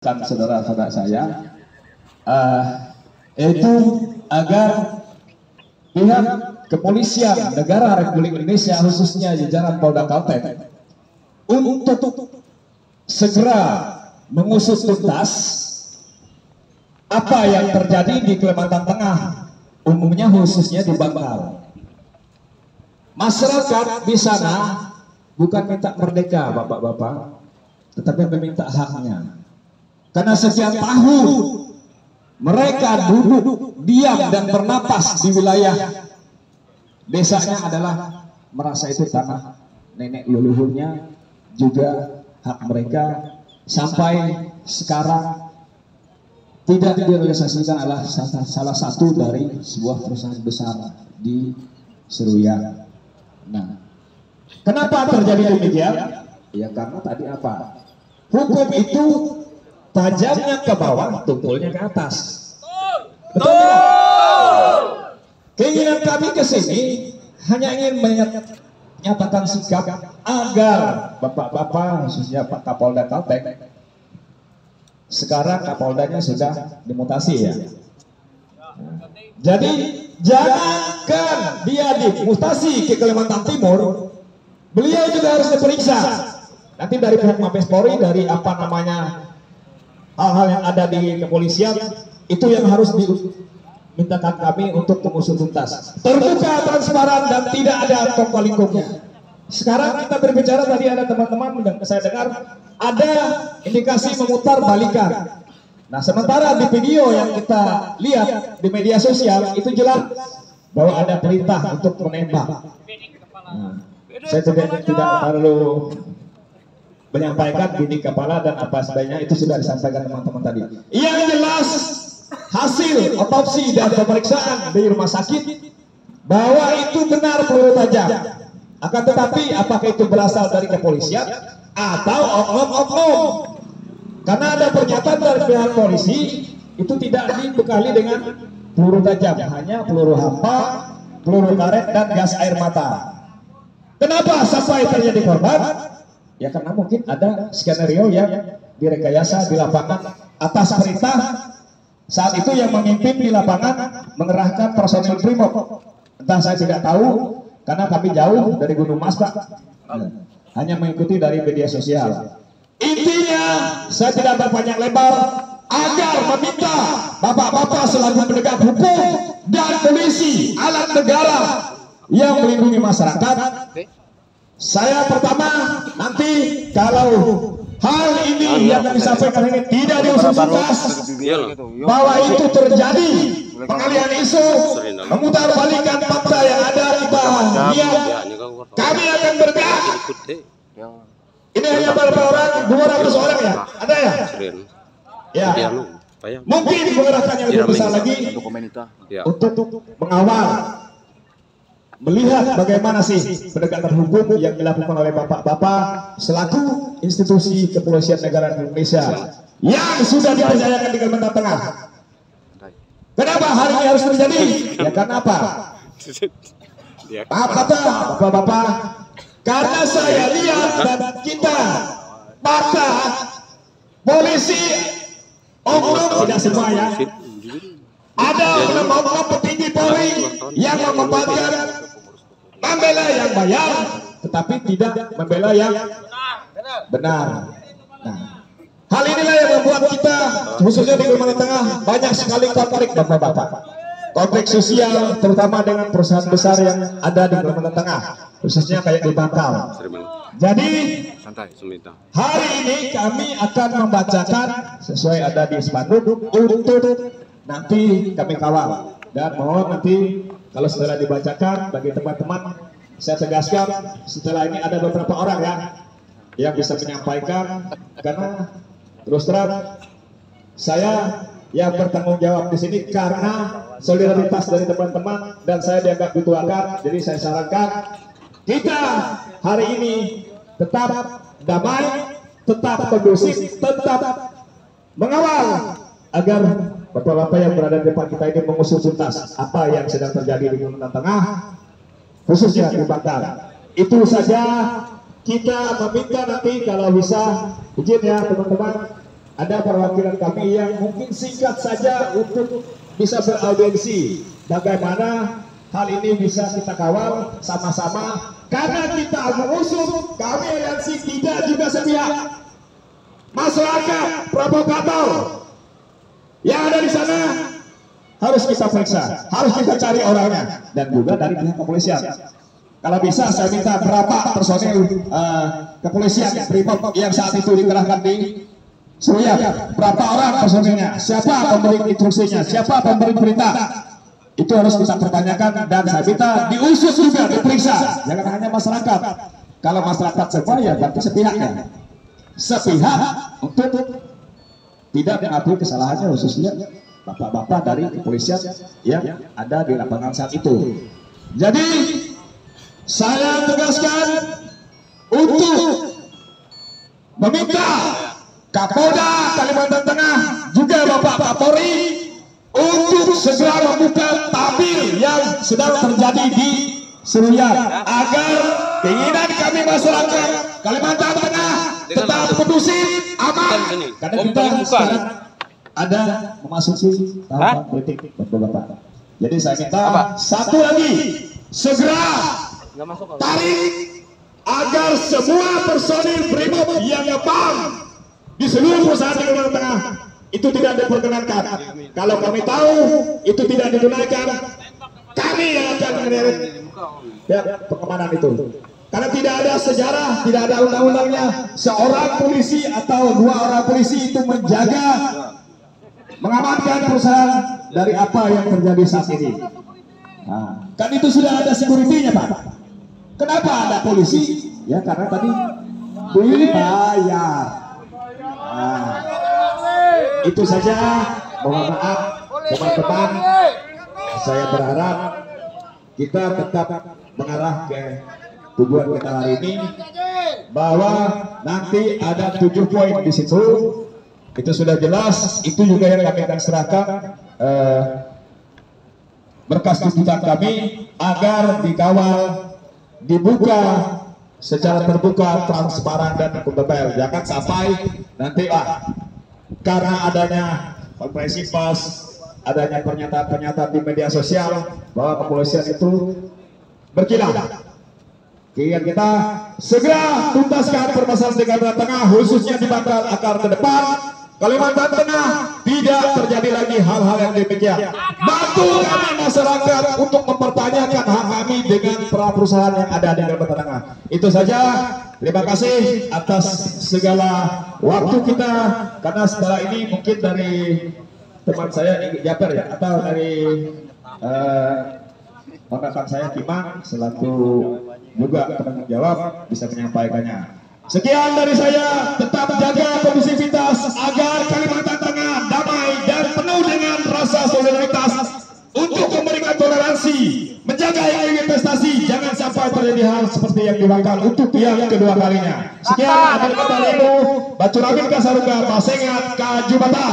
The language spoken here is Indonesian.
saudara-saudara saya itu agar pihak kepolisian negara Republik Indonesia khususnya jajaran Polda Kalteng untuk segera mengusut tuntas apa yang terjadi di Kalimantan Tengah, umumnya khususnya di Bangkal. Masyarakat di sana bukan minta merdeka, bapak-bapak, tetapi meminta haknya. Karena sekian tahun mereka duduk diam dan bernapas di wilayah desanya adalah merasa itu tanah nenek leluhurnya, juga hak mereka, sampai sekarang tidak direalisasikan adalah salah satu dari sebuah perusahaan besar di Seruyan. Nah, kenapa terjadi demikian? Ya karena tadi apa? Hukum itu tajamnya ke bawah, tumpulnya ke atas. Betul. Keinginan kami ke sini hanya ingin menyatakan sikap agar bapak-bapak, khususnya Pak Kapolda Kalteng, sekarang Kapoldanya sudah dimutasi ya. Jadi jangankan dia dimutasi ke Kalimantan Timur, beliau juga harus diperiksa. Nanti dari pihak Mabes Polri, dari apa namanya hal-hal yang ada di kepolisian, itu yang harus dimintakan kami untuk mengusut tuntas, terbuka, transparan, dan tidak ada kongkal-lingkungnya. Sekarang kita berbicara, tadi ada teman-teman yang saya dengar ada indikasi memutar balikan. Nah, sementara di video yang kita lihat di media sosial itu jelas bahwa ada perintah untuk menembak. Nah, saya tidak perlu menyampaikan bidik kepala dan apa sebagainya, itu sudah disampaikan teman-teman tadi. Yang jelas hasil otopsi dan pemeriksaan di rumah sakit bahwa itu benar peluru tajam. Akan tetapi apakah itu berasal dari kepolisian atau oknum-oknum? Karena ada pernyataan dari pihak polisi itu tidak dibekali dengan peluru tajam, hanya peluru hampa, peluru karet, dan gas air mata. Kenapa sampai terjadi korban? Ya karena mungkin ada skenario yang direkayasa di lapangan atas perintah saat itu yang memimpin di lapangan mengerahkan personil Brimob. Entah, saya tidak tahu karena kami jauh dari Gunung Mas, Pak. Hanya mengikuti dari media sosial. Intinya saya tidak berpanjang lebar agar meminta bapak-bapak selaku penegak hukum dan polisi alat negara yang melindungi masyarakat. Saya pertama, nanti kalau hal ini yang disampaikan ini tidak diusut tuntas, bahwa itu terjadi pengalihan isu, memutarbalikkan fakta yang ada di bahagia, kami akan bergerak. Ini hanya berapa orang? 200 orang ya? Ada ya? Ya. Mungkin mengerahkan yang lebih besar lagi untuk mengawal, melihat bagaimana sih penegakan hukum yang dilakukan oleh bapak-bapak selaku institusi kepolisian negara Indonesia yang sudah dipercayakan di Kalimantan Tengah. Kenapa hari ini harus terjadi? Ya karena apa? Bapak-bapak, karena saya lihat dan kita maka polisi oknum, tidak semua ya, ada oknum petinggi Polri yang memanfaatkan membela yang bayar tetapi tidak membela yang benar. Nah, hal inilah yang membuat kita khususnya di Kalimantan Tengah banyak sekali konflik, bapak-bapak, konflik sosial terutama dengan perusahaan besar yang ada di Kalimantan Tengah, khususnya kayak di Bangkal. Jadi hari ini kami akan membacakan sesuai ada di spanduk untuk nanti kami kawal, dan mohon nanti kalau setelah dibacakan bagi teman-teman saya tegaskan setelah ini ada beberapa orang ya yang bisa menyampaikan, karena terus terang saya yang bertanggung jawab di sini karena solidaritas dari teman-teman dan saya dianggap dituakan. Jadi saya sarankan kita hari ini tetap damai, tetap kondusif, tetap mengawal agar bapak-bapak yang berada di depan kita ini mengusut tuntas apa yang sedang terjadi di Kalimantan Tengah, khususnya di Bangkal. Itu saja, kita meminta nanti kalau bisa izin ya teman-teman, ada perwakilan kami yang mungkin singkat saja untuk bisa beraudiensi bagaimana hal ini bisa kita kawal sama-sama, karena kita mengusung kami aliansi tidak juga sepihak. Masyarakat provokator yang ada di sana harus kita periksa, harus kita cari orangnya, dan juga dari pihak kepolisian. Kalau bisa saya minta berapa personil kepolisian Brimob yang saat itu dikerahkan di Suria, berapa orang personilnya, siapa pemberi instruksinya, siapa pemberi perintah, itu harus kita pertanyakan, dan saya minta diusut juga, diperiksa, jangan hanya masyarakat. Kalau masyarakat semua ya berarti sepihak untuk tidak mengakui kesalahannya, khususnya bapak-bapak dari kepolisian yang ada di lapangan saat itu. Jadi saya tegaskan untuk meminta Kapolda Kalimantan Tengah juga Bapak Kapolri untuk segera membuka tabir yang sedang terjadi di Seruyan, agar keinginan kami masyarakat Kalimantan Tengah tetap kondusif, aman. Karena kita sekarang ada memasuki tahap politik, Bapak. Jadi saya minta satu lagi, segera tarik agar semua personil Brimob yang ngebom di seluruh perusahaan di Kalimantan Tengah itu tidak diperkenankan. Kalau kami tahu itu tidak digunakan, kami yang akan menderek pengamanan itu. Karena tidak ada sejarah, tidak ada undang-undangnya seorang polisi atau dua orang polisi itu menjaga, mengamankan perusahaan dari apa yang terjadi saat ini. Nah, kan itu sudah ada security-nya, Pak. Kenapa ada polisi? Ya karena tadi dibayar. Nah, itu saja. Mohon maaf teman-teman. Saya berharap kita tetap mengarah ke tujuan kita hari ini, bahwa nanti ada 7 poin di situ. Itu sudah jelas. Itu juga yang kami akan serahkan berkas tuntutan kami agar dikawal, dibuka secara terbuka, transparan dan akuntabel. Jangan sampai nanti karena adanya konferensi pers, adanya pernyataan-pernyataan di media sosial bahwa kepolisian itu berkilau. Kita segera tuntaskan permasalahan di Kalimantan Tengah, khususnya di Bangka Akar ke depan. Kalimantan Tengah tidak terjadi lagi hal-hal yang demikian. Bantu kami masyarakat untuk mempertanyakan hak kami dengan perusahaan yang ada di Kalimantan Tengah. Itu saja. Terima kasih atas segala waktu kita. Karena setelah ini mungkin dari teman saya Japer ya, atau dari rekan saya Kimang selaku juga penanggung jawab bisa menyampaikannya. Sekian dari saya, tetap jaga kondusivitas agar Kalimantan Tengah damai dan penuh dengan rasa solidaritas untuk memberikan toleransi, menjaga yang investasi, jangan sampai terjadi hal seperti yang diwakil untuk yang kedua kalinya. Sekian, akhir kata Lemu, Bacuramin Kasaruga, Pasengat, Kajubata.